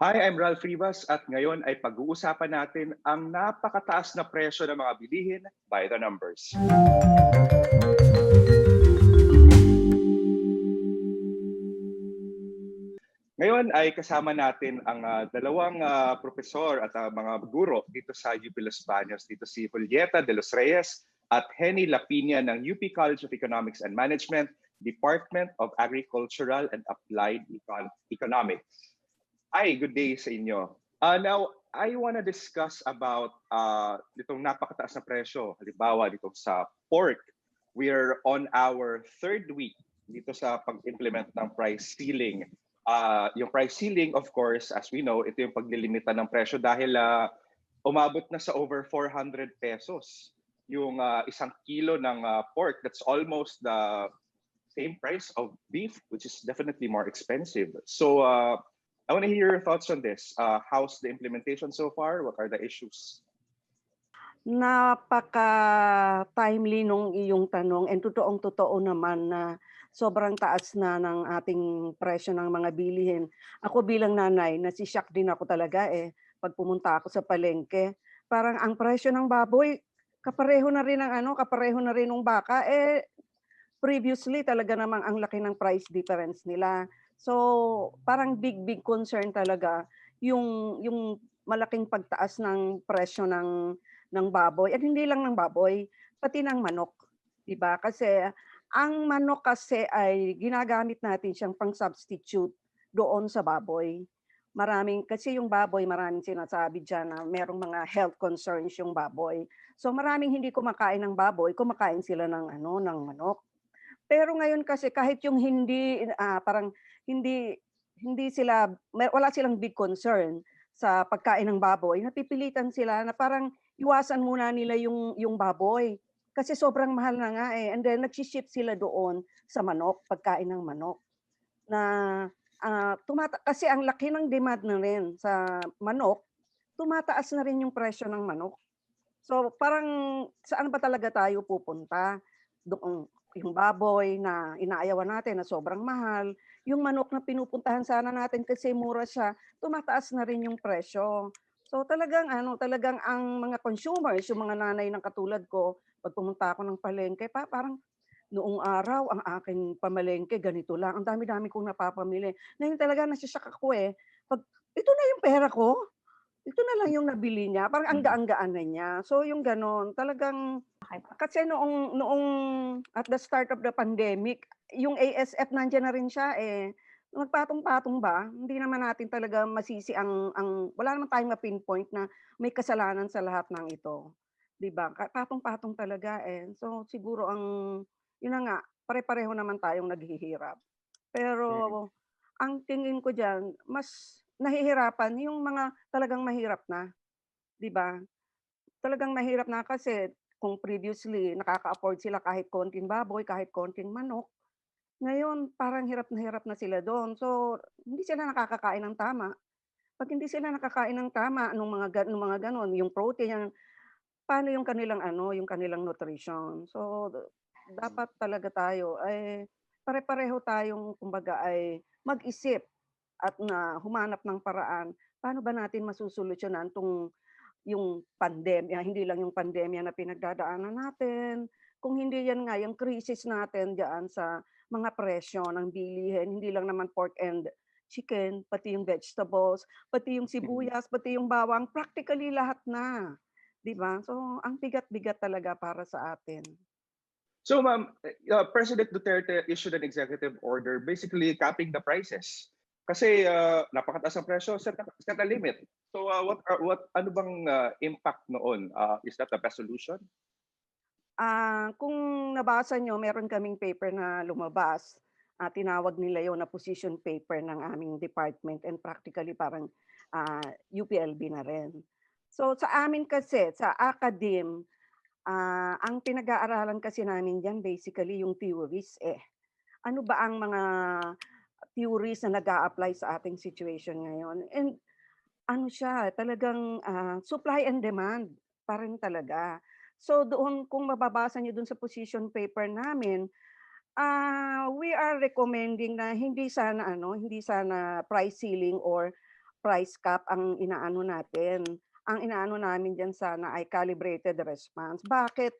Hi, I'm Ralph Rivas at ngayon ay pag-uusapan natin ang napakataas na presyo ng mga bilihin by the numbers. Ngayon ay kasama natin ang dalawang profesor at mga guro dito sa UP Los Baños. Dito si Julieta de los Reyes at Henny Lapinia ng UP College of Economics and Management, Department of Agricultural and Applied Economics. Hi, good day sa inyo. Now, I want to discuss about itong napakataas na presyo. Halimbawa, dito sa pork. We are on our third week dito sa pag-implement ng price ceiling. Yung price ceiling, of course, as we know, ito yung paglilimita ng presyo dahil umabot na sa over 400 pesos yung isang kilo ng pork. That's almost the same price of beef, which is definitely more expensive. So I want to hear your thoughts on this. How's the implementation so far? What are the issues? Napaka-timely nung iyong tanong and totoong-totoo naman na sobrang taas na ng ating presyo ng mga bilihin. Ako bilang nanay, nasi-shock din ako talaga, 'pag pumunta ako sa palengke. Parang ang presyo ng baboy kapareho na rin kapareho na rin nung baka, previously talaga namang ang laki ng price difference nila. So, parang big concern talaga yung malaking pagtaas ng presyo ng baboy at hindi lang ng baboy, pati ng manok, 'di ba? Kasi ang manok kasi ay ginagamit natin siyang pang-substitute doon sa baboy. Kasi yung baboy maraming sinasabi diyan na merong mga health concerns yung baboy. So maraming hindi kumakain ng baboy, kumakain sila ng manok. Pero ngayon kasi kahit yung parang hindi hindi sila wala silang big concern sa pagkain ng baboy, napipilitan sila na parang iwasan muna nila yung baboy. Kasi sobrang mahal na nga, and then nagshi-shift sila doon sa manok, pagkain ng manok. Na, kasi ang laki ng demand na rin sa manok, tumataas na rin yung presyo ng manok. So, parang saan ba talaga tayo pupunta? Doon yung baboy na inaayawan natin na sobrang mahal, yung manok na pinupuntahan sana natin kasi mura siya, tumataas na rin yung presyo. So, talagang ang mga consumers, yung mga nanay ng katulad ko, 'pag pumunta ako ng palengke parang noong araw ang aking pamalengke ganito lang, ang dami-dami kong napapamili. Ngayon talaga naso-shock ako, 'pag ito na yung pera ko? Ito na lang yung nabili niya, parang ang Mhm. gaan-gaan na niya. So yung gano'n, talagang kasi noong at the start of the pandemic, yung ASF nandiyan na rin siya, Nagpatong-patong ba, hindi naman natin talaga masisi wala naman tayong ma-pinpoint na may kasalanan sa lahat ng ito, 'di ba? Patong-patong talaga, So siguro yun na nga, pare-pareho naman tayong naghihirap. Mhm. Pero ang tingin ko diyan, mas nahihirapan yung mga talagang mahirap na, 'di ba? Talagang mahirap na kasi kung previously nakaka-afford sila kahit konting baboy, kahit konting manok, ngayon parang hirap na sila do'n. So, hindi sila nakakakain ng tama. 'Pag hindi sila nakakain ng tama nung mga gano'n, yung protein, paano yung kanilang nutrition. So, dapat talaga tayo ay pare-pareho tayong kumbaga ay mag-isip at na humanap ng paraan, paano ba natin masusolusyunan yung pandemya, hindi lang yung pandemya na pinagdadaanan natin, kung hindi yan nga yung krisis natin diyaan sa mga presyo ng bilihin, hindi lang naman pork and chicken, pati yung vegetables, pati yung Mhm. sibuyas, pati yung bawang, practically lahat na, 'di ba? So, ang bigat-bigat talaga para sa atin. So, ma'am, President Duterte issued an executive order basically capping the prices. Kasi napakataas ang presyo, set a limit. So, ano bang impact noon? Is that the best solution? Kung nabasa niyo meron kaming paper na lumabas, tinawag nila yon na position paper ng aming department and practically parang, UPLB na rin. So sa amin kasi, sa academe, ang pinag-aaralan kasi namin diyan basically yung theories, Ano ba ang mga theories na nag-a-apply sa ating situation ngayon and ano siya, talagang, supply and demand pa rin talaga. So doon kung mababasa niyo dun sa position paper namin, we are recommending na hindi sana price ceiling or price cap ang inaano natin. Ang inaano namin diyan sana ay calibrated response. Bakit,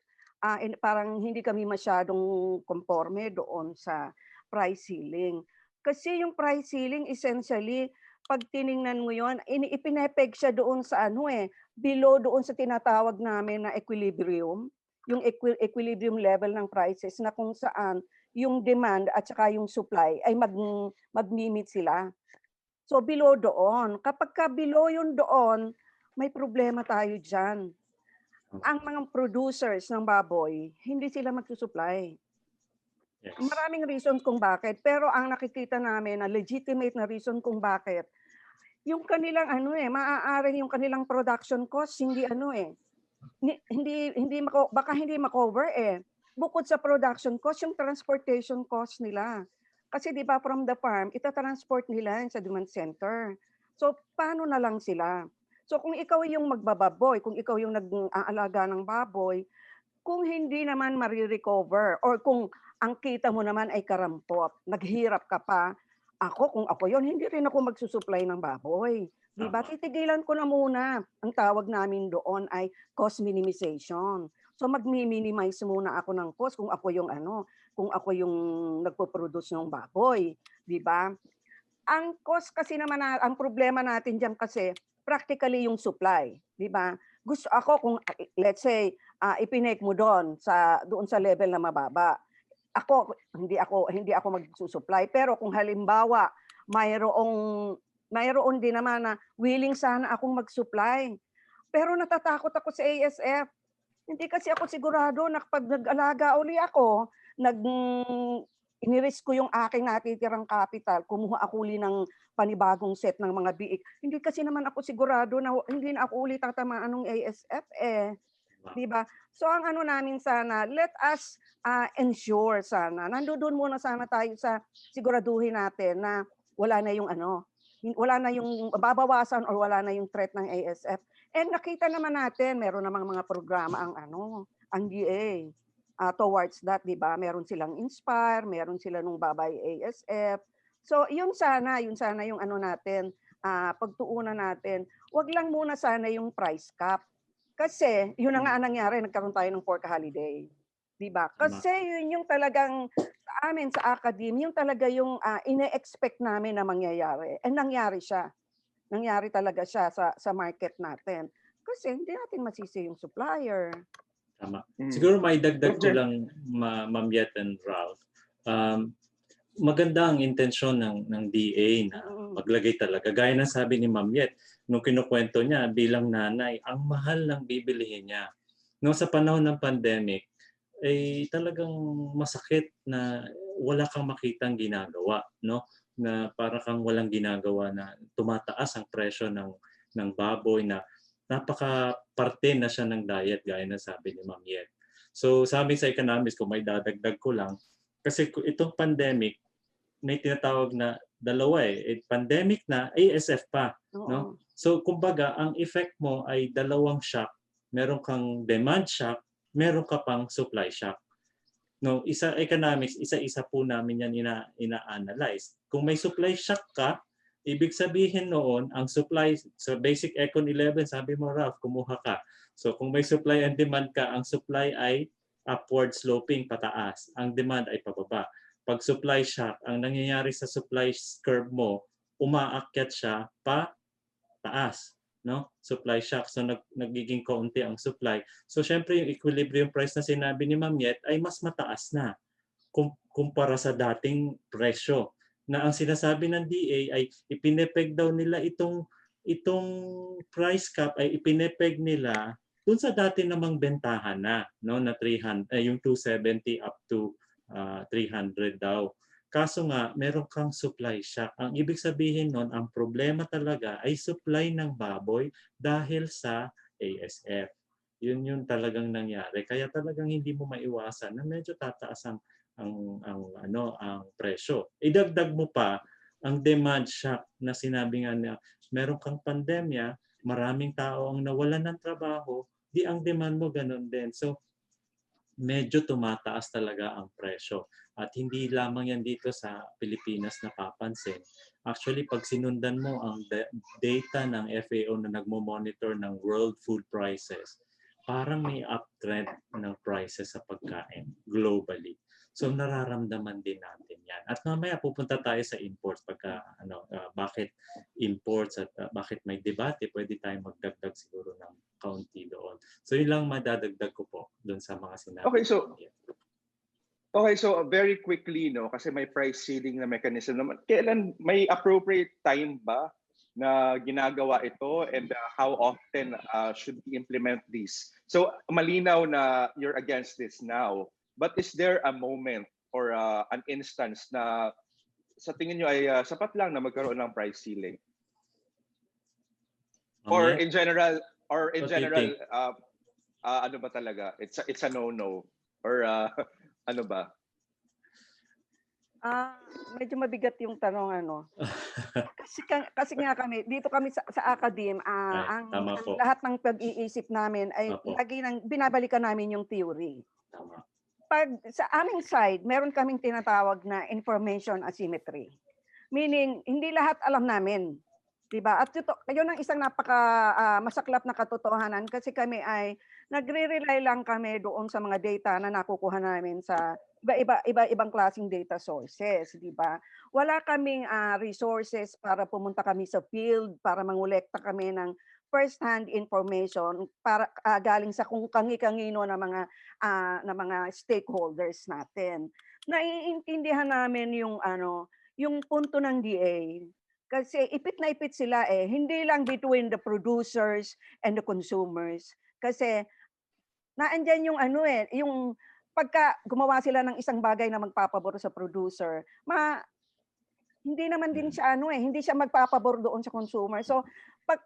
parang hindi kami masyadong konporme doon sa price ceiling? Kasi yung price ceiling essentially 'pag tiningnan mo yun, ipinepeg siya doon sa ano, below doon sa tinatawag namin na equilibrium, yung equilibrium level ng prices na kung saan yung demand at saka yung supply ay magmi-meet sila. So below doon, kapagka below yun doon, may problema tayo diyan. Ang mga producers ng baboy, hindi sila magsu-supply. Yes. Maraming reasons kung bakit, pero ang nakikita namin na legitimate na reason kung bakit, yung kanilang maaaring yung kanilang production cost hindi baka hindi ma-cover Bukod sa production cost, yung transportation cost nila. Kasi 'di ba from the farm, ita-transport nila sa demand center. So paano na lang sila? So kung ikaw yung magbababoy, kung ikaw yung nag-aalaga ng baboy, kung hindi naman mare-recover or kung ang kita mo naman ay karampot, naghirap ka pa, kung ako yon hindi rin ako magsusupply ng baboy. Di ba? Titigilan ko na muna. Ang tawag namin doon ay cost minimization. So magmi-minimize muna ako ng cost kung ako yung kung ako yung nagpo-produce ng baboy, di ba? Ang cost kasi naman ang problema natin diyan kasi practically yung supply, di ba? Gusto ako kung let's say ipinake mo doon sa level na mababa. Hindi ako magsusupply, pero kung halimbawa mayroon din naman na willing sana akong mag-supply. Pero natatakot ako sa ASF. Hindi kasi ako sigurado na kapag nag-alaga uli ako, inirisk ko yung aking natitirang capital, kumuha ako uli ng panibagong set ng mga biik. Hindi kasi naman ako sigurado na hindi na ako uli tatamaan ng ASF Di ba? So ang namin sana, let us ensure sana. Nandoon muna sana tayo sa siguraduhin natin na wala na yung babawasan or wala na yung threat ng ASF. And nakita naman natin, meron namang mga programa ang DA towards that, di ba? Meron silang Inspire, meron sila nung Babay ASF. So yun sana yung natin, pagtuunan natin. Wag lang muna sana yung price cap. Kasi yun na nga nangyari, nagkaroon tayo ng pork holiday. Di ba? Kasi yun yung talagang sa amin, sa academe, yung talaga yung ine-expect namin na mangyayari. And nangyari siya. Nangyari talaga siya sa market natin. Kasi hindi natin masisi yung supplier. Tama. Siguro may dagdag ko lang, Ma'am Yet and Ralph. Maganda ang intensyon ng DA na maglagay talaga. Gaya ng sabi ni Ma'am Yet, nung kinukwento niya bilang nanay, ang mahal ng bibilihin niya. No, sa panahon ng pandemic, ay talagang masakit na wala kang makitang ginagawa, no? Na para kang walang ginagawa, na tumataas ang presyo ng baboy, na napaka-parte na siya ng diet gaya na sabi ni Ma'am Yet. So sabi sa economics ko, may dadagdag ko lang, kasi itong pandemic may tinatawag na dalawa pandemic na ASF pa, no? So kumbaga ang effect mo ay dalawang shock. Meron kang demand shock, meron ka pang supply shock. No, economics, isa-isa po namin yan ina-analyze. Kung may supply shock ka, ibig sabihin noon, ang supply, so basic Econ 11, sabi mo Ralph, kumuha ka. So kung may supply and demand ka, ang supply ay upward sloping, pataas. Ang demand ay pababa. Pag supply shock, ang nangyayari sa supply curve mo, umaakyat siya pa taas, no? Supply shock. So nagiging kaunti ang supply. So syempre yung equilibrium price na sinabi ni Ma'am Yet ay mas mataas na kumpara sa dating presyo. Na ang sinasabi ng DA ay ipinepeg daw nila itong price cap ay ipinepeg nila dun sa dati namang bentahan na, no, na 300 yung 270 up to 300 daw. Kaso nga, meron kang supply shock. Ang ibig sabihin nun, ang problema talaga ay supply ng baboy dahil sa ASF. Yun talagang nangyari. Kaya talagang hindi mo maiwasan na medyo tataas ang presyo. Idagdag mo pa ang demand shock na sinabi nga na meron kang pandemya, maraming tao ang nawalan ng trabaho, di ang demand mo ganun din. So medyo tumataas talaga ang presyo. At hindi lamang yan dito sa Pilipinas napapansin. Actually, pag sinundan mo ang data ng FAO na nagmo-monitor ng world food prices, parang may uptrend ng prices sa pagkain globally. So nararamdaman din natin yan. At mamaya pupunta tayo sa imports pagka bakit imports at bakit may debate, pwede tayong magdagdag siguro ng kaunti doon. So yun lang madadagdag ko po doon sa mga sinabi. Okay, so very quickly, no, kasi may price ceiling na mechanism naman. Kailan may appropriate time ba na ginagawa ito, and how often should we implement this? So malinaw na you're against this now, but is there a moment or an instance na sa tingin nyo ay sapat lang na magkaroon ng price ceiling? Or in general, ano ba talaga? It's a no-no, or ano ba? Medyo mabigat yung tanong, ano. Kasi nga kami dito kami sa academe, ang lahat ng pag-iisip namin ay lagi nang binabalikan namin yung theory. Tama. Pag sa aming side, meron kaming tinatawag na information asymmetry. Meaning, hindi lahat alam namin. Diba? At yun ang isang masaklap na katotohanan, kasi kami ay nagre-rely lang kami doon sa mga data na nakukuha namin sa iba-ibang klaseng data sources, di ba? Wala kaming resources para pumunta kami sa field, para mangolekta kami ng first-hand information para galing sa kung kangi-kangino na mga stakeholders natin. Naiintindihan namin yung punto ng DA. Kasi ipit na ipit sila hindi lang between the producers and the consumers. Kasi naandyan yung yung pagka gumawa sila ng isang bagay na magpapabor sa producer, hindi naman din siya hindi siya magpapabor doon sa consumer. So pag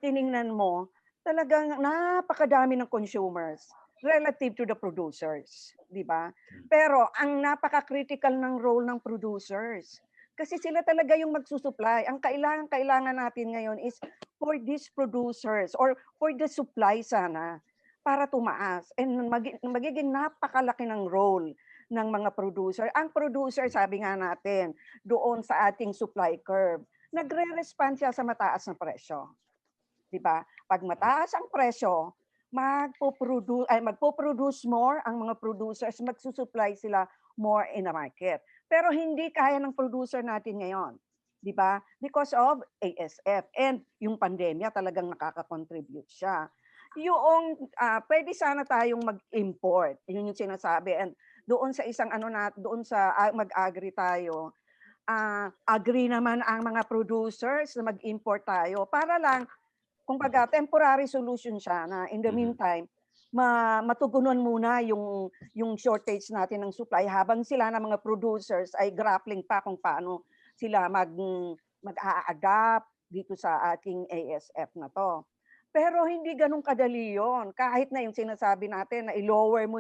tiningnan mo, talagang napakadami ng consumers relative to the producers, di ba? Pero ang napaka-critical ng role ng producers. Kasi sila talaga yung magsusupply. Ang kailangan natin ngayon is for these producers or for the supply sana para tumaas. And magiging napakalaki ng role ng mga producer. Ang producer, sabi nga natin, doon sa ating supply curve, nagre-respond siya sa mataas na presyo. Diba? Pag mataas ang presyo, magpo-produce more ang mga producers, magsusupply sila more in the market. Pero hindi kaya ng producer natin ngayon. Di ba? Because of ASF and yung pandemya talagang nakaka-contribute siya. Yung pwede sana tayong mag-import. Yun yung sinasabi. And doon sa isang doon sa mag-agree tayo, agree naman ang mga producers na mag-import tayo para lang kumbaga temporary solution siya na in the meantime matugunan muna yung shortage natin ng supply habang sila na mga producers ay grappling pa kung paano sila mag-a-adapt dito sa ating ASF na to. Pero hindi ganun kadali yon. Kahit na yung sinasabi natin na i-lower mo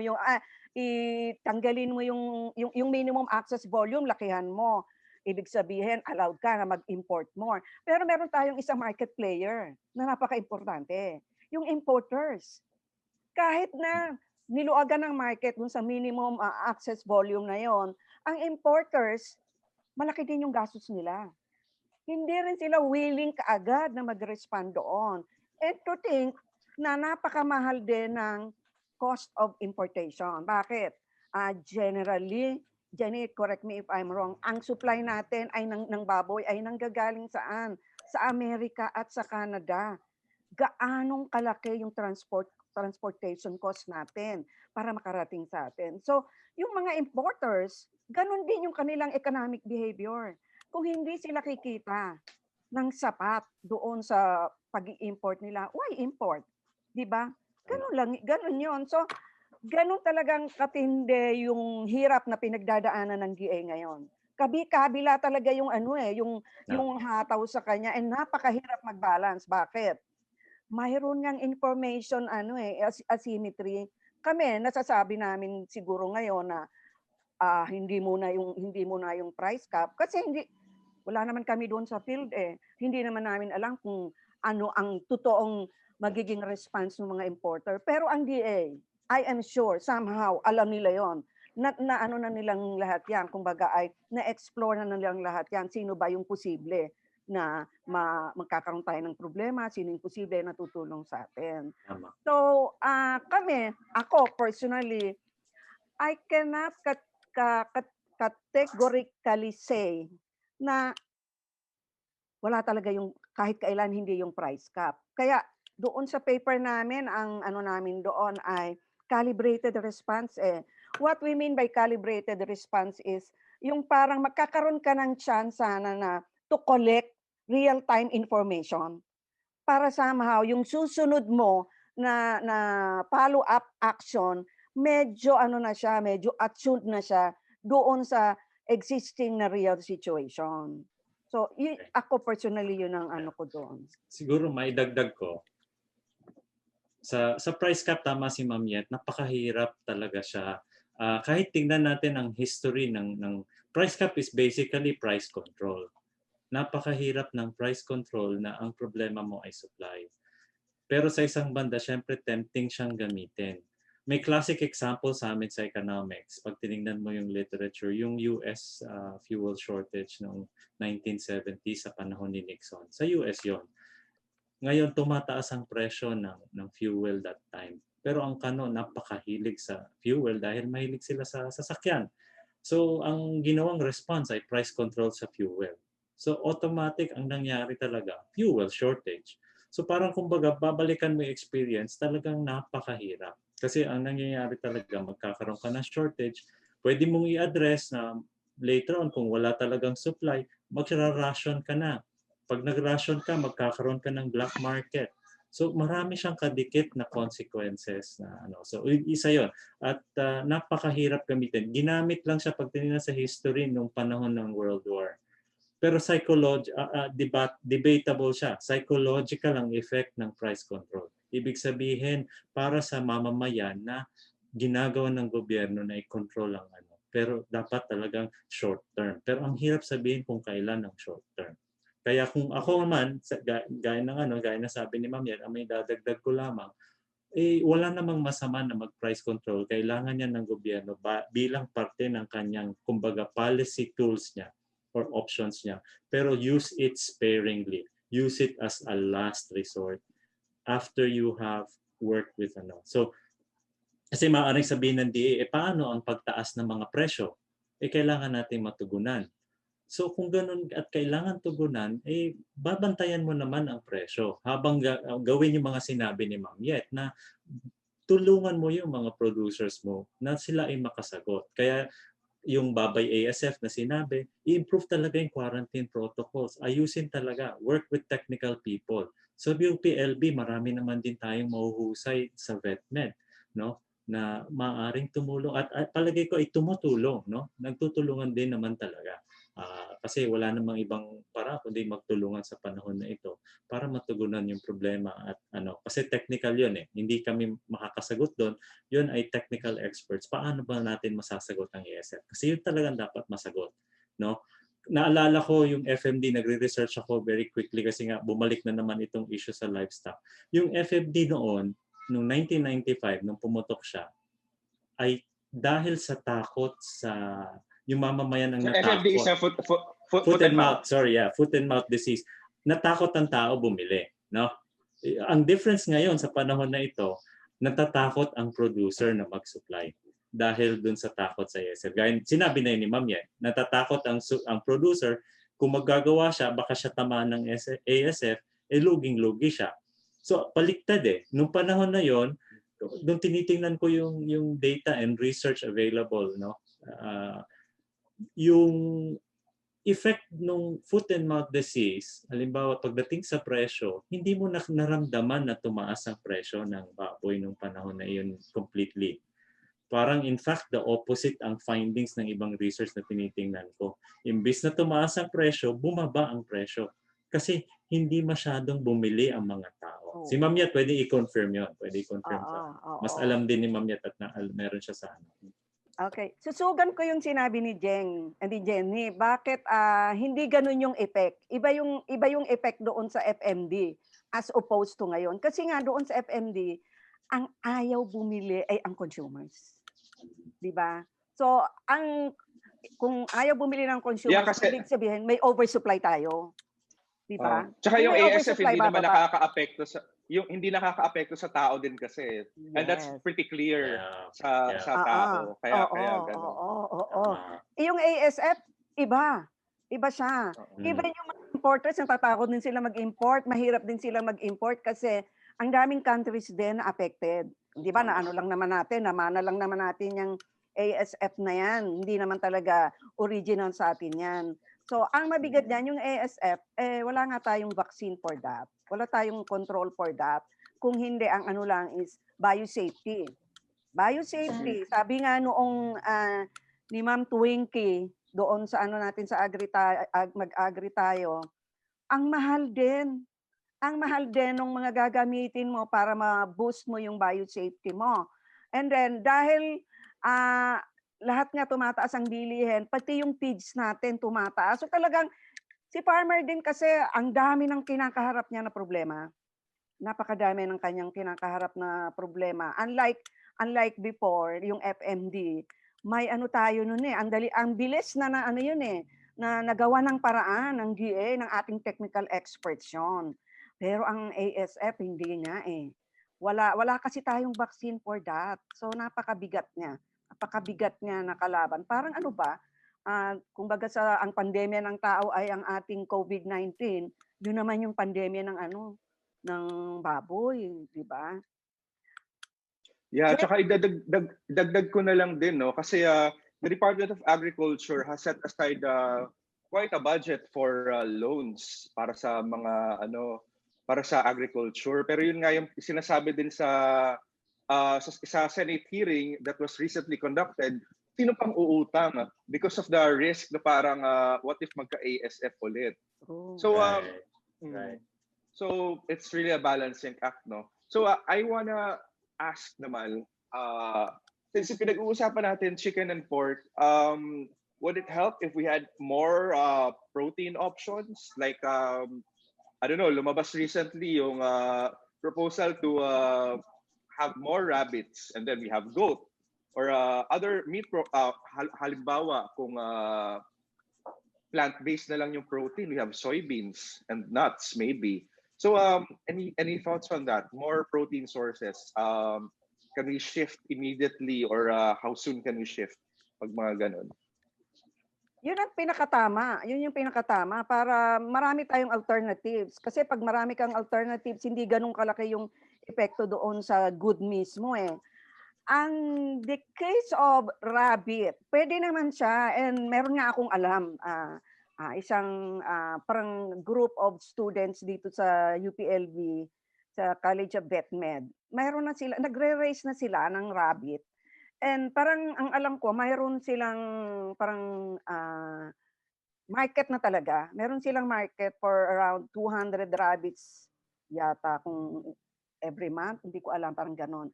itanggalin mo yung minimum access volume, lakihan mo. Ibig sabihin, allowed ka na mag-import more. Pero meron tayong isang market player na napaka-importante, yung importers. Kahit na niluagan ng market dun sa minimum access volume na yon, ang importers, malaki din yung gastos nila. Hindi rin sila willing kaagad na mag-respond doon. And to think na napakamahal din ng cost of importation. Bakit? Generally, Jenny, correct me if I'm wrong, ang supply natin ay ng baboy ay nanggagaling saan? Sa Amerika at sa Canada. Gaanong kalaki yung transportation cost natin para makarating sa atin. So, yung mga importers, ganun din yung kanilang economic behavior. Kung hindi sila kikita ng sapat doon sa pag-i-import nila, why import? 'Di ba? Ganun 'yon. So, ganun talagang katindi yung hirap na pinagdadaanan ng DA ngayon. Kabila talaga yung yung hataw sa kanya, and napakahirap mag-balance. Bakit? Mayroon ngang information asymmetry. Kami nasasabi namin siguro ngayon na hindi muna yung price cap kasi wala naman kami doon sa field Hindi naman namin alam kung ano ang totoong magiging response ng mga importer. Pero ang DA, I am sure somehow alam nila yon. Na ano na nilang lahat yan, kumbaga ay na-explore na nilang lahat yan. Sino ba yung posible na magkakaroon tayo ng problema, sino yung posible na tutulong sa atin. Tama. So, ako personally, I cannot categorically say na wala talaga yung kahit kailan hindi yung price cap. Kaya doon sa paper namin, ang ano namin doon ay calibrated response eh. What we mean by calibrated response is yung parang magkakaroon ka ng chance sana na to collect real-time information para somehow yung susunod mo na follow-up action, medyo ano na siya, medyo attuned na siya doon sa existing na real situation. So, ako personally, yun ang ano ko doon. Siguro maidagdag ko, sa price cap, tama si Ma'am Yet, napakahirap talaga siya. Kahit tingnan natin ang history ng price cap is basically price control. Napakahirap ng price control na ang problema mo ay supply. Pero sa isang banda, syempre tempting siyang gamitin. May classic example sa amin sa economics. Pag tinignan mo yung literature, yung US fuel shortage noong 1970 sa panahon ni Nixon. Sa US yon. Ngayon, tumataas ang presyo ng fuel that time. Pero ang Kano, napakahilig sa fuel dahil mahilig sila sa sasakyan. So, ang ginawang response ay price control sa fuel. So, automatic ang nangyari talaga, fuel shortage. So, parang kumbaga, babalikan mo yung experience, talagang napakahirap. Kasi ang nangyayari talaga, magkakaroon ka ng shortage, pwede mong i-address na later on, kung wala talagang supply, magra-ration ka na. Pag nag-ration ka, magkakaroon ka ng black market. So marami siyang kadikit na consequences na ano. So isa 'yon. At napakahirap gamitin. Ginamit lang siya pag tinignan sa history nung panahon ng World War. Pero debatable siya. Psychological ang effect ng price control. Ibig sabihin, para sa mamamayan na ginagawa ng gobyerno na i-control ang ano. Pero dapat talagang short term. Pero ang hirap sabihin kung kailan ang short term. Kaya kung ako naman, gaya na sabi ni Ma'am Yan, ang may dadagdag ko lamang, wala namang masama na mag-price control. Kailangan niya ng gobyerno bilang parte ng kanyang, kumbaga, policy tools niya or options niya. Pero use it sparingly. Use it as a last resort after you have worked with ano. So, kasi maaaring sabihin ng DA, paano ang pagtaas ng mga presyo? Kailangan natin matugunan. So kung ganun at kailangan tugunan, babantayan mo naman ang presyo habang gawin yung mga sinabi ni Ma'am Yet na tulungan mo yung mga producers mo na sila ay makasagot. Kaya yung Babay ASF na sinabi, i-improve talaga yung quarantine protocols. Ayusin talaga. Work with technical people. So yung PLB, marami naman din tayong mahuhusay sa VetMed, no? Na maaaring tumulong at palagay ko ay tumutulong, no? Nagtutulungan din naman talaga. Kasi wala namang ibang para kundi magtulungan sa panahon na ito para matugunan yung problema at ano, kasi technical yun hindi kami makakasagot doon, yun ay technical experts. Paano ba natin masasagot ang ASF? Kasi yun talagang dapat masagot, no? Naalala ko yung FMD, nagre-research ako very quickly kasi nga bumalik na naman itong issue sa livestock. Yung FMD noong 1995 nung pumutok siya ay dahil sa takot sa yung mamamayan ang natakot. FMD is a foot and mouth. Foot and mouth disease. Natakot ang tao bumili, no? Ang difference ngayon sa panahon na ito, natatakot ang producer na mag-supply dahil dun sa takot sa ASF. Gaya sinabi na yun ni Ma'am Yan, natatakot ang producer kung maggagawa siya, baka siya tamaan ng ASF, luging-lugi siya. So baliktad nung panahon na yon, nung tinitingnan ko yung data and research available, no? Yung effect ng foot and mouth disease, halimbawa pagdating sa presyo, hindi mo naramdaman na tumaas ang presyo ng baboy nung panahon na iyon completely. Parang in fact, the opposite ang findings ng ibang research na tinitingnan ko. Imbis na tumaas ang presyo, bumaba ang presyo. Kasi hindi masyadong bumili ang mga tao. Si Ma'am Yat, pwede i-confirm yun. Pwede i-confirm siya. Mas alam din ni Ma'am Yat at meron siya sa ano. Okay. Susugan ko yung sinabi ni Jenny. Bakit hindi ganun yung effect? Iba yung effect doon sa FMD as opposed to ngayon. Kasi nga doon sa FMD, ang ayaw bumili ay ang consumers. 'Di ba? So, kung ayaw bumili ng Yeah, consumers, kasi ibig sabihin may oversupply tayo. 'Di ba? tsaka Kung yung may ASF oversupply, hindi naman bababa. hindi nakakaapekto sa tao din kasi. And that's Yes. pretty clear Yeah. sa Yeah. tao. Kaya Oo, ganun. oo. Tama. Yung ASF, iba. Iba siya. Even yung mga importers, natatakot din sila mag-import. Mahirap din sila mag-import kasi ang daming countries din na affected. Di ba, na ano lang naman natin, namana lang naman natin yung ASF na yan. Hindi naman talaga original sa atin yan. So, ang mabigat niyan, yung ASF, wala nga tayong vaccine for that. Wala tayong control for that. Kung hindi, ang ano lang is biosafety. Biosafety. Sabi nga noong ni Ma'am Twinkie, doon sa ano natin sa mag-agri tayo, ang mahal din. Ang mahal din ng mga gagamitin mo para ma-boost mo yung biosafety mo. And then, dahil lahat nga tumataas ang bilihin, pati yung feeds natin tumataas. So talagang, si farmer din kasi, ang dami ng kinakaharap niya na problema. Napakadami ng kanyang kinakaharap na problema. Unlike before, yung FMD, may ano tayo nun ang bilis na ano yun na nagawa ng paraan ng GA, ng ating technical experts yun. Pero ang ASF, hindi nga Wala kasi tayong vaccine for that. So napakabigat niya. Napakabigat niya na kalaban. Parang ano ba, kumbaga ang pandemya ng tao ay ang ating COVID-19, yun naman yung pandemya ng baboy, di ba? Yeah, tsaka idagdag ko na lang din, no? Kasi the Department of Agriculture has set aside quite a budget for loans para sa agriculture. Pero yun nga yung sinasabi din sa Senate hearing that was recently conducted, sino pang uutang because of the risk na parang what if magka-ASF ulit. So Right. So it's really a balancing act, no? So I wanna ask naman, since pinag-uusapan natin chicken and pork, would it help if we had more protein options? Like, I don't know, lumabas recently yung proposal to have more rabbits, and then we have goat, or other meat, halimbawa, kung plant-based na lang yung protein, we have soybeans and nuts maybe. So any thoughts on that? More protein sources. Can we shift immediately, or how soon can we shift pag mga ganun? Yun ang pinakatama. Yun yung pinakatama para marami tayong alternatives. Kasi pag marami kang alternatives, hindi ganun kalaki yung epekto doon sa good mismo Ang the case of rabbit, pwede naman siya, and meron nga akong alam, isang parang group of students dito sa UPLB, sa College of VetMed. Mayroon na sila, nagre-raise na sila ng rabbit. And parang ang alam ko, mayroon silang parang market na talaga. Meron silang market for around 200 rabbits yata kung every month, hindi ko alam, parang ganon.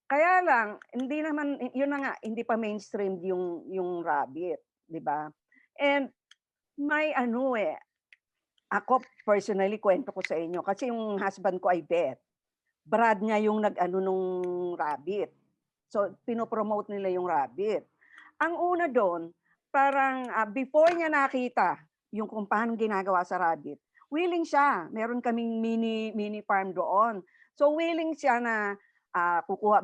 Kaya lang, hindi naman, yun na nga, hindi pa mainstream yung rabbit, di ba? And may ako personally, kwento ko sa inyo, kasi yung husband ko ay vet. Brad niya yung nag-ano nung rabbit. So, pinopromote nila yung rabbit. Ang una doon, parang before niya nakita yung kung paano ginagawa sa rabbit, willing siya. Meron kaming mini farm doon. So, willing siya na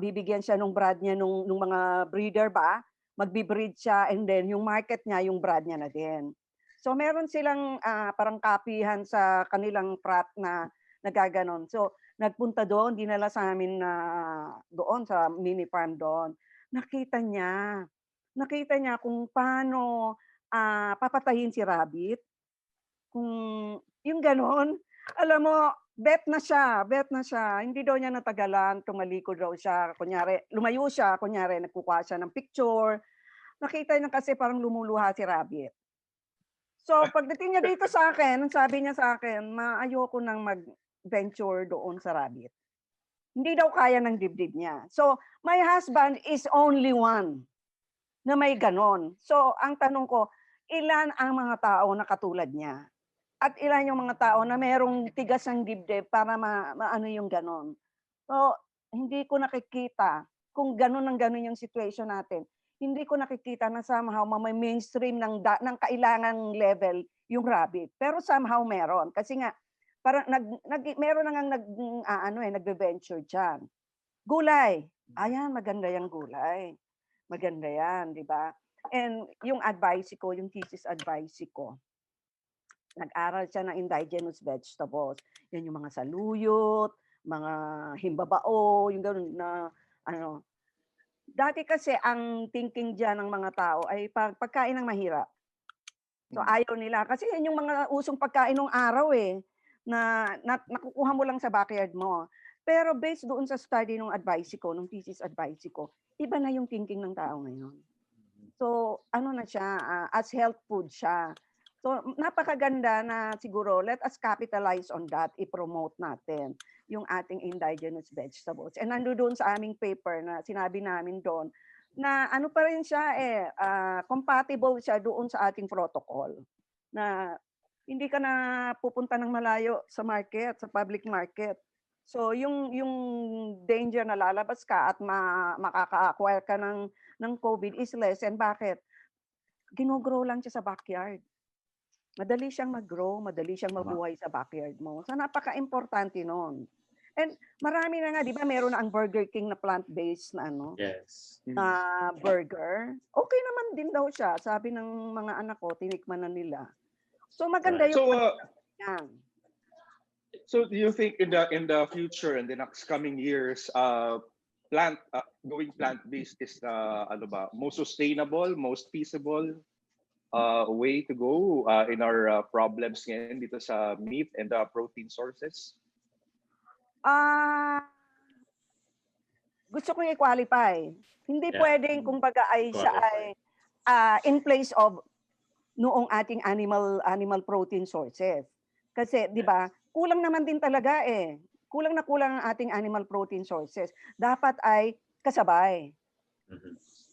bibigyan siya nung brad niya nung mga breeder ba, magbi-breed siya, and then yung market niya, yung brad niya na din. So meron silang parang kapihan sa kanilang prat na nagaganon. So nagpunta doon, dinala sa amin na doon sa mini farm doon. Nakita niya kung paano papatayin si rabbit. Kung yung ganon, alam mo, bet na siya. Hindi daw niya natagalan, tumalikod daw siya. Kunyari, lumayo siya, kunyari, nagkukuha siya ng picture. Nakita niya kasi parang lumuluha si rabbit. So, pagdating niya dito sa akin, sabi niya sa akin, ayoko nang mag-venture doon sa rabbit. Hindi daw kaya ng dibdib niya. So, my husband is only one na may ganon. So, ang tanong ko, ilan ang mga tao na katulad niya? At ilan yung mga tao na merong tigas ng dibdib para maano yung ganon? So, hindi ko nakikita kung gano'n ang gano'n yung situation natin. Hindi ko nakikita na somehow mainstream ng kailangang level yung rabbit. Pero somehow meron. Kasi nga, parang meron na ngang nagbe-venture diyan. Gulay. Ayan, maganda yung gulay. Maganda yan, di ba? And yung advice ko, yung thesis advice ko, nag-aral siya ng indigenous vegetables. Yan yung mga saluyot, mga himbabao, yung gano'n na ano. Dati kasi ang thinking diyan ng mga tao ay pagkain ng mahirap. So ayaw nila kasi yan yung mga usong pagkain ng araw nakukuha mo lang sa backyard mo. Pero based doon sa study ng advice ko, nung thesis advice ko, iba na yung thinking ng tao ngayon. So ano na siya, as health food siya. So napakaganda na siguro let us capitalize on that, i-promote natin yung ating indigenous vegetables. And nandoon sa aming paper na sinabi namin doon na ano pa rin siya compatible siya doon sa ating protocol. Na hindi ka na pupunta ng malayo sa market, sa public market. So yung danger na lalabas ka at makaka-acquire ka ng COVID is less. And bakit? Ginogrow lang siya sa backyard. Madali siyang mag-grow, madali siyang mabuhay sa backyard mo. So napaka-importante nun. And marami na nga, di ba, meron na ang Burger King na plant-based na Yes. na burger. Okay naman din daw siya. Sabi ng mga anak ko, tinikman na nila. So maganda Right. yung yan. So do you think in the future, in the next coming years, going plant-based is most sustainable, most feasible way to go in our problems ngayon dito sa meat and protein sources? Gusto kong i-qualify. Hindi pwedeng kumbaga ay siya ay in place of noong ating animal protein sources. Kasi 'di ba, kulang naman din talaga Kulang na kulang ang ating animal protein sources. Dapat ay kasabay.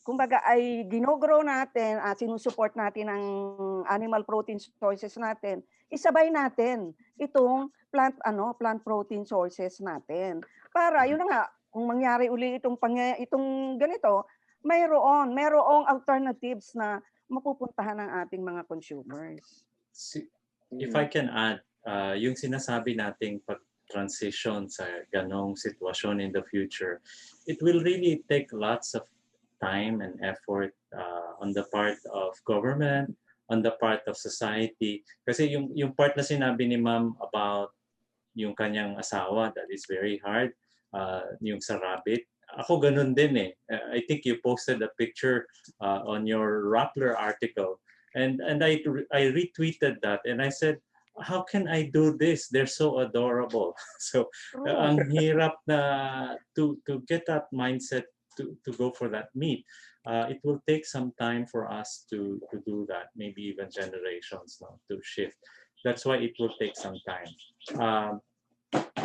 Kumbaga ay ginogrow natin, sinusupport natin ang animal protein sources natin. Isabay natin itong plant protein sources natin. Para yun na nga, kung mangyari uli itong ganito, mayroong alternatives na mapupuntahan ng ating mga consumers. If I can add, yung sinasabi nating pag-transition sa ganong sitwasyon in the future, it will really take lots of time and effort on the part of government, on the part of society. Kasi yung part na sinabi ni Ma'am about yung kanyang asawa, that is very hard, yung sa rabbit. Ako ganun din I think you posted a picture on your Rappler article. And I retweeted that and I said, how can I do this? They're so adorable. So ang hirap na to get that mindset to go for that meat. It will take some time for us to do that, maybe even generations to shift. That's why it will take some time.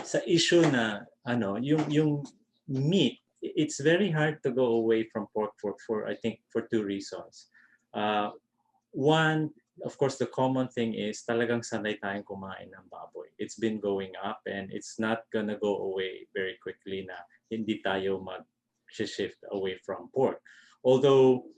Sa issue na yung meat, it's very hard to go away from pork for I think for two reasons. One, of course, the common thing is talagang sanay tayong kumain ng baboy. It's been going up and it's not gonna go away very quickly na hindi tayo mag-shift away from pork. Although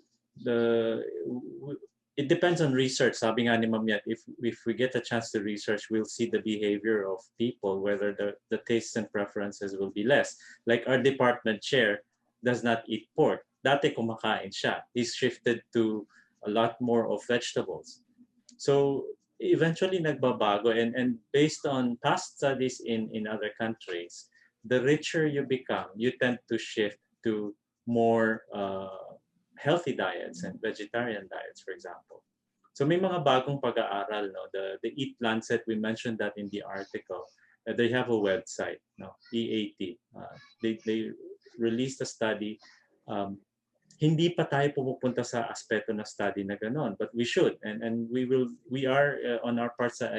it depends on research. Sabi nga ni Ma'am Yet, if we get a chance to research, we'll see the behavior of people, whether the tastes and preferences will be less. Like our department chair does not eat pork. Dati kumakain siya. He's shifted to a lot more of vegetables. So eventually nagbabago and based on past studies in other countries, the richer you become, you tend to shift to more healthy diets and vegetarian diets, for example. So may mga bagong pag-aaral, the Eat Lancet, we mentioned that in the article. They have a website, EAT. They released a study. Hindi pa tayo pumupunta sa aspeto na study na ganon, but we should, and we are on our part sa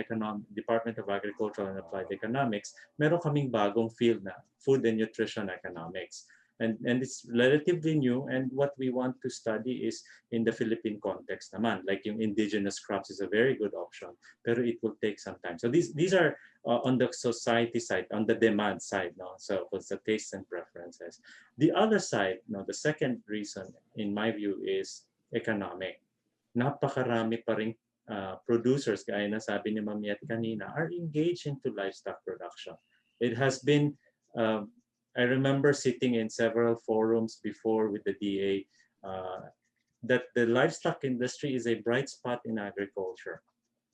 Department of Agricultural and Applied Economics, meron kaming bagong field na Food and Nutrition Economics. And it's relatively new, and what we want to study is in the Philippine context naman, like yung indigenous crops is a very good option, pero it will take some time. So these are on the society side, on the demand side, no? So it's the tastes and preferences. The other side, no, the second reason in my view is economic. Napakarami pa ring producers, gaya na sabi ni Ma'am Yet kanina, are engaged into livestock production. It has been I remember sitting in several forums before with the DA that the livestock industry is a bright spot in agriculture.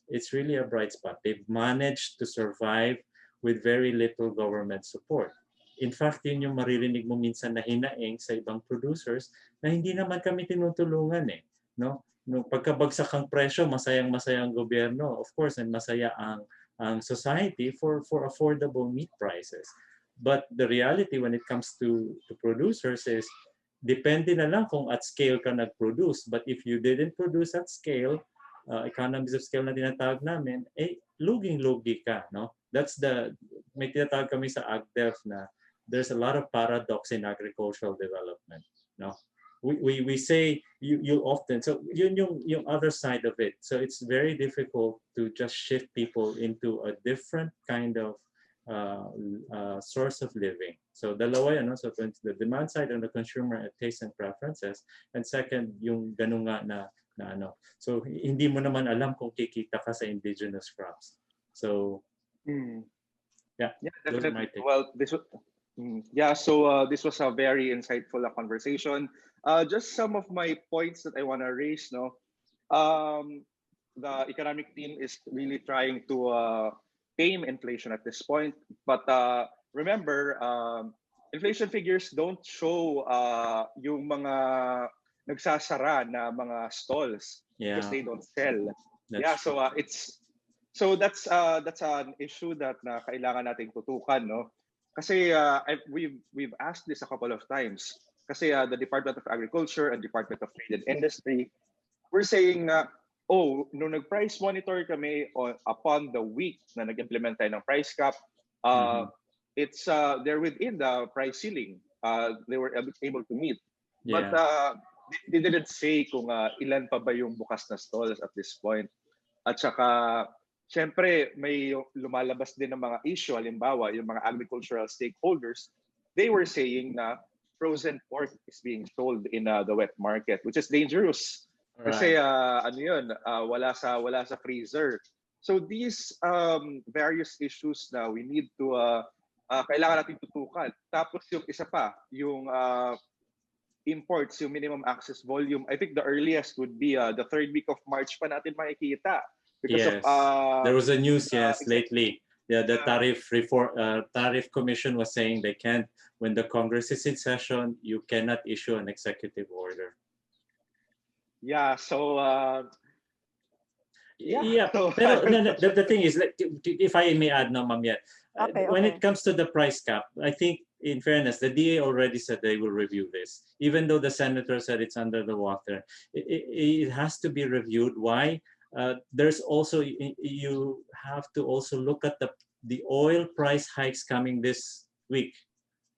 It's really a bright spot. They've managed to survive with very little government support. In fact, yun yung maririnig mo minsan na hinaing sa ibang producers na hindi naman kami tinutulungan eh. No? Nung pagkabagsak ang presyo, masayang-masaya ang gobyerno, of course, and masaya ang society for affordable meat prices. But the reality when it comes to producers is, depende na lang kung at scale ka nag-produce. But if you didn't produce at scale, economies of scale na tinatawag namin, luging-lugi ka. No? That's may tinatawag kami sa AgDev na there's a lot of paradox in agricultural development. No? We say you often, so yun yung other side of it. So it's very difficult to just shift people into a different kind of source of living. So dalawa yan, no? So the demand side on the consumer taste and preferences, and second yung ganun nga na ano. So hindi mo naman alam kung kikita ka sa indigenous crops. So yeah, definitely. Well, this was so this was a very insightful conversation. Just some of my points that I want to raise. No, the economic team is really trying to tame inflation at this point. But remember, inflation figures don't show yung mga nagsasara na mga stalls because they don't sell. So that's an issue that na kailangan nating tutukan, no? Kasi we've asked this a couple of times. Kasi the Department of Agriculture and Department of Trade and Industry, we're saying na nung nag-price monitor kami upon the week na nag-implement tayo ng price cap, it's they're within the price ceiling. They were able to meet. Yeah. But they didn't say kung ilan pa ba yung bukas na stalls at this point. At saka, syempre, may lumalabas din ng mga issue. Halimbawa, yung mga agricultural stakeholders, they were saying na frozen pork is being sold in the wet market, which is dangerous. Kasi ano yun, wala sa freezer. So these various issues na we need to kailangan natin tutukan. Tapos yung isa pa, yung imports, yung minimum access volume. I think the earliest would be the third week of March pa natin makikita. Because there was a news lately. Yeah, the tariff commission was saying they can't, when the Congress is in session, you cannot issue an executive order. Yeah, so so, pero the thing is, if I may add now, Ma'am Yet, when it comes to the price cap, I think in fairness, the DA already said they will review this. Even though the senator said it's under the water, it has to be reviewed. Why? There's also, you have to also look at the oil price hikes coming this week,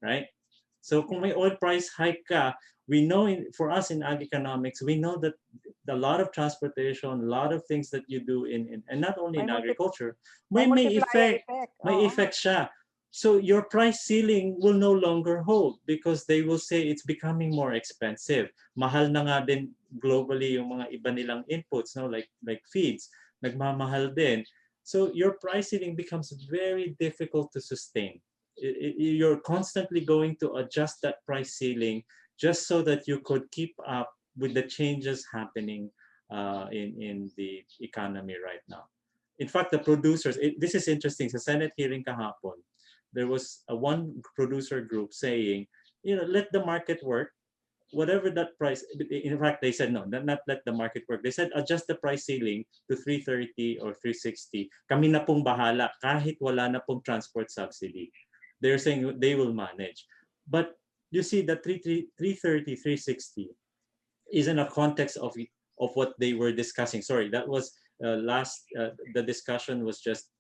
right? So kung may oil price hike ka, we know for us in ag economics, we know that a lot of transportation, a lot of things that you do and not only in agriculture, may effect siya. So your price ceiling will no longer hold because they will say it's becoming more expensive. Mahal na nga din globally yung mga iba nilang inputs, no? like feeds, nagmamahal din. So your price ceiling becomes very difficult to sustain. You're constantly going to adjust that price ceiling just so that you could keep up with the changes happening in the economy right now. In fact, the producers, this is interesting, sa Senate hearing kahapon, there was one producer group saying, let the market work, whatever that price. In fact, they said, no, not let the market work. They said, adjust the price ceiling to 330 or 360. Kami na pong bahala kahit wala na pong transport subsidy. They're saying they will manage. But you see that 330, 360 is in a context of what they were discussing. Sorry, that was the discussion was just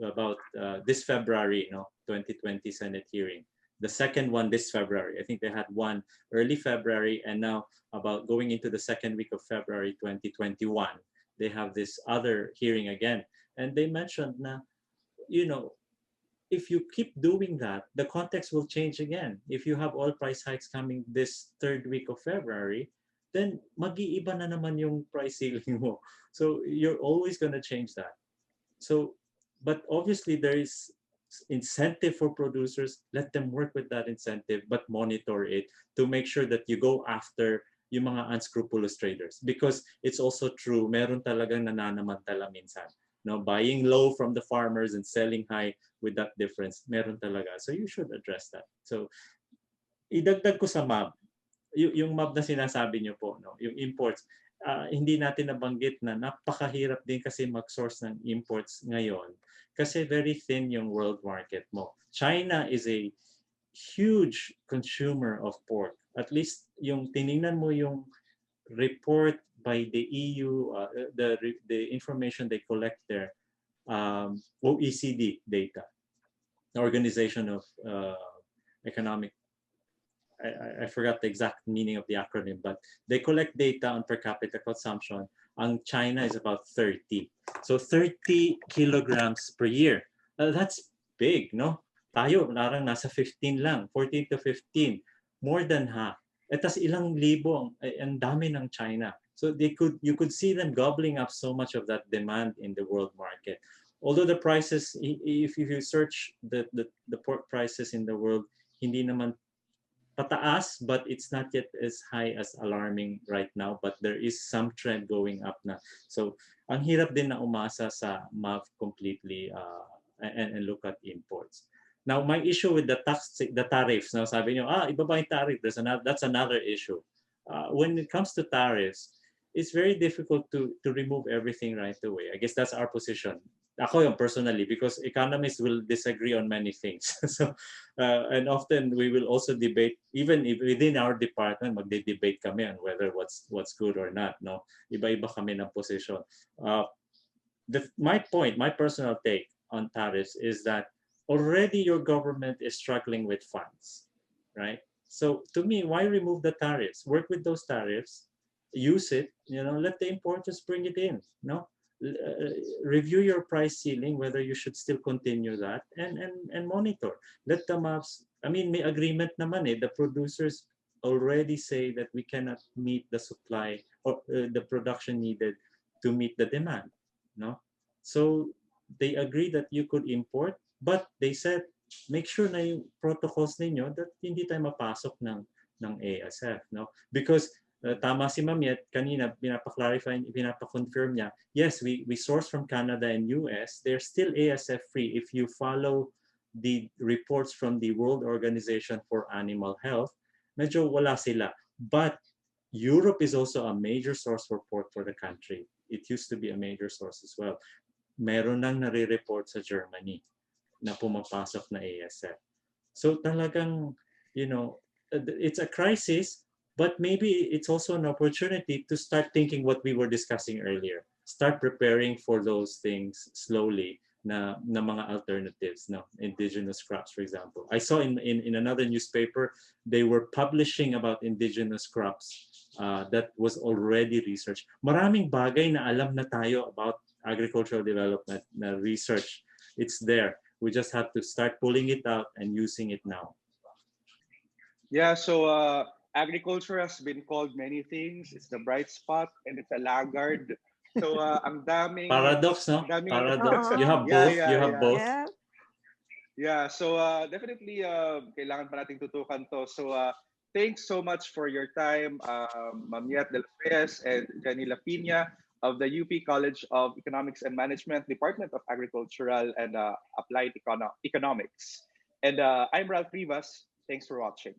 about this February, 2020 Senate hearing. The second one this February. I think they had one early February, and now about going into the second week of February 2021, they have this other hearing again. And they mentioned na, if you keep doing that, the context will change again. If you have oil price hikes coming this third week of February, then mag-iiba na naman yung price ceiling mo. So you're always going to change that. So, but obviously there is incentive for producers. Let them work with that incentive, but monitor it to make sure that you go after yung mga unscrupulous traders. Because it's also true, meron talagang nananamantala minsan. No, buying low from the farmers and selling high with that difference, meron talaga. So you should address that. So idagdag ko sa MAB, yung MAB na sinasabi niyo po, no, yung imports, hindi natin nabanggit na napakahirap din kasi mag-source ng imports ngayon kasi very thin yung world market mo. China is a huge consumer of pork. At least yung tiningnan mo yung report by the EU, the information they collect there, OECD data, the Organization of Economic, I forgot the exact meaning of the acronym, but they collect data on per capita consumption. Ang China is about 30. So 30 kilograms per year. That's big, no? Tayo, larang nasa 15 lang, 14 to 15. More than half. At tas ilang libo ang dami ng China. So you could see them gobbling up so much of that demand in the world market. Although the prices, if you search the pork prices in the world, hindi naman pataas, but it's not yet as high as alarming right now. But there is some trend going up na. So ang hirap din na umasa sa MAV completely and look at imports. Now, my issue with the tariffs, now sabi nyo, ibaba yung tariff, that's another issue. When it comes to tariffs, it's very difficult to remove everything right away. I guess that's our position. Ako yung personally, because economists will disagree on many things. So, and often we will also debate, even within our department, magde-debate kami on whether what's good or not. No, iba-iba kami ng position. My personal take on tariffs is that already your government is struggling with funds, right? So to me, why remove the tariffs? Work with those tariffs, use it, let the importers bring it in, no? Review your price ceiling, whether you should still continue that, and monitor. Let the maps, may agreement naman the producers already say that we cannot meet the supply or the production needed to meet the demand, no? So they agree that you could import, but they said, make sure na yung protocols ninyo that hindi tayo mapasok ng ASF, no? Because tama si Ma'am Yet, kanina pinapa-clarify, pinapa-confirm niya, yes, we source from Canada and US, they're still ASF free if you follow the reports from the World Organization for Animal Health. Medyo wala sila. But Europe is also a major source for pork for the country. It used to be a major source as well. Meron nang nare-report sa Germany na pumapasok na ASF. So talagang, it's a crisis, but maybe it's also an opportunity to start thinking what we were discussing earlier. Start preparing for those things slowly na mga alternatives, no? Indigenous crops, for example. I saw in another newspaper, they were publishing about indigenous crops that was already researched. Maraming bagay na alam na tayo about agricultural development na research. It's there. We just have to start pulling it out and using it now. Yeah, so agriculture has been called many things. It's the bright spot and it's a laggard. So ang daming paradox, no? Paradox. You have both. You have both. Yeah. So definitely kailangan pa nating tutukan to. So thanks so much for your time, Ma'am Yet de los Reyes and Jenny Lapina of the UP College of Economics and Management, Department of Agricultural and Applied Economics. And I'm Ralph Rivas. Thanks for watching.